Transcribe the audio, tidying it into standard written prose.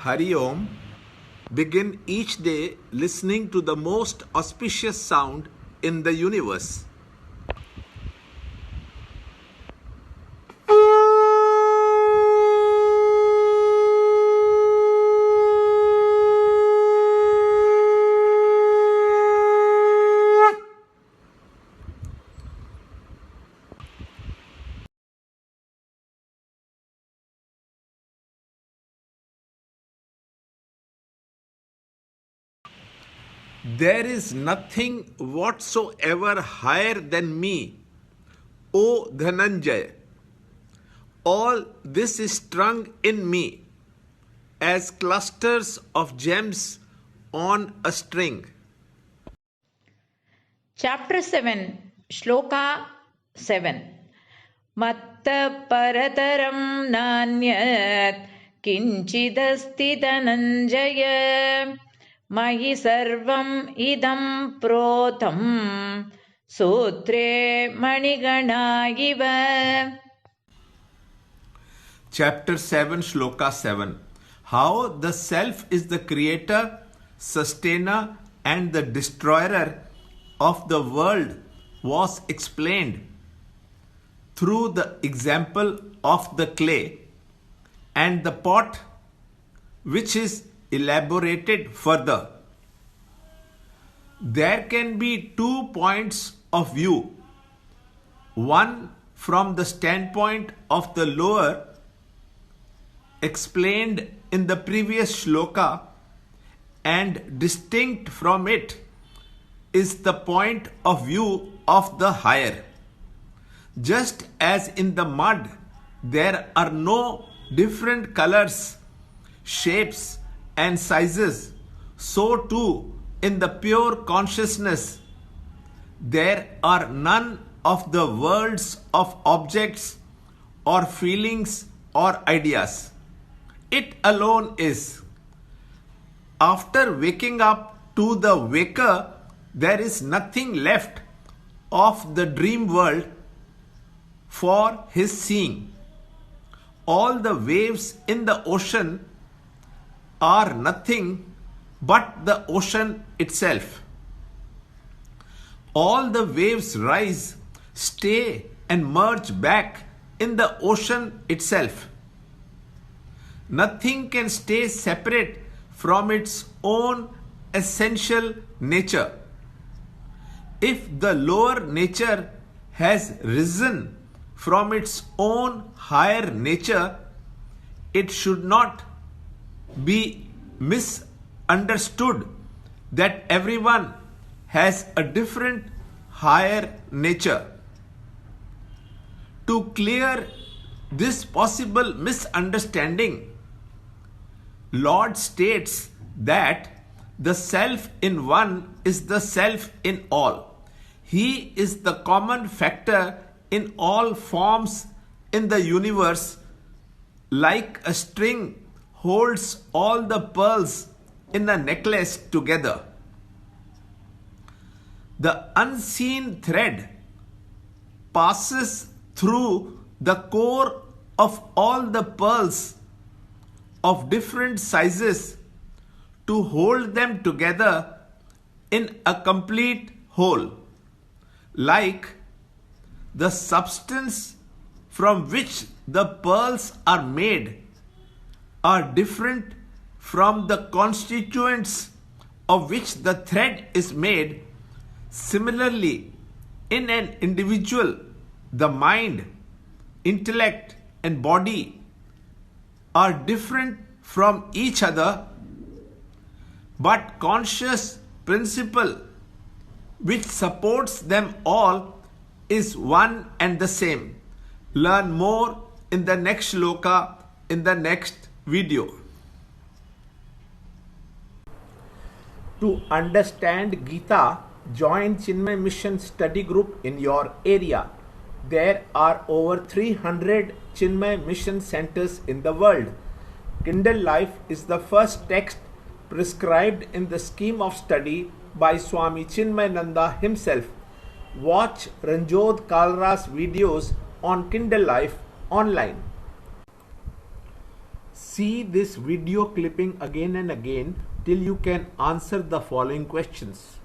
Hari Om. Begin each day listening to the most auspicious sound in the universe. There is nothing whatsoever higher than me, O Dhananjay. All this is strung in me as clusters of gems on a string. Chapter 7, Shloka 7. Matta parataram nanyat kinchidasti dhananjaya mahi sarvam idam protam sutre manigana iva. Chapter 7, Shloka 7. How the self is the creator, sustainer, and the destroyer of the world was explained through the example of the clay and the pot, which is elaborated further. There can be 2 points of view, one from the standpoint of the lower, explained in the previous shloka, and distinct from it is the point of view of the higher. Just as in the mud there are no different colors, shapes, and sizes, so too in the pure consciousness there are none of the worlds of objects or feelings or ideas. It alone is. After waking up to the waker, there is nothing left of the dream world for his seeing. All the waves in the ocean are nothing but the ocean itself. All the waves rise, stay, and merge back in the ocean itself. Nothing can stay separate from its own essential nature. If the lower nature has risen from its own higher nature, it should not be misunderstood that everyone has a different higher nature. To clear this possible misunderstanding, Lord states that the self in one is the self in all. He is the common factor in all forms in the universe, like a string holds all the pearls in a necklace together. The unseen thread passes through the core of all the pearls of different sizes to hold them together in a complete whole, like the substance from which the pearls are made are different from the constituents of which the thread is made. Similarly, in an individual, the mind, intellect, and body are different from each other, but conscious principle which supports them all is one and the same. Learn more in the next shloka in the next video. To understand Gita, join Chinmaya Mission study group in your area. There are over 300 Chinmaya Mission centers in the world. Kindle Life is the first text prescribed in the scheme of study by Swami Chinmayananda himself. Watch Ranjod Kalra's videos on Kindle Life online. See this video clipping again and again till you can answer the following questions.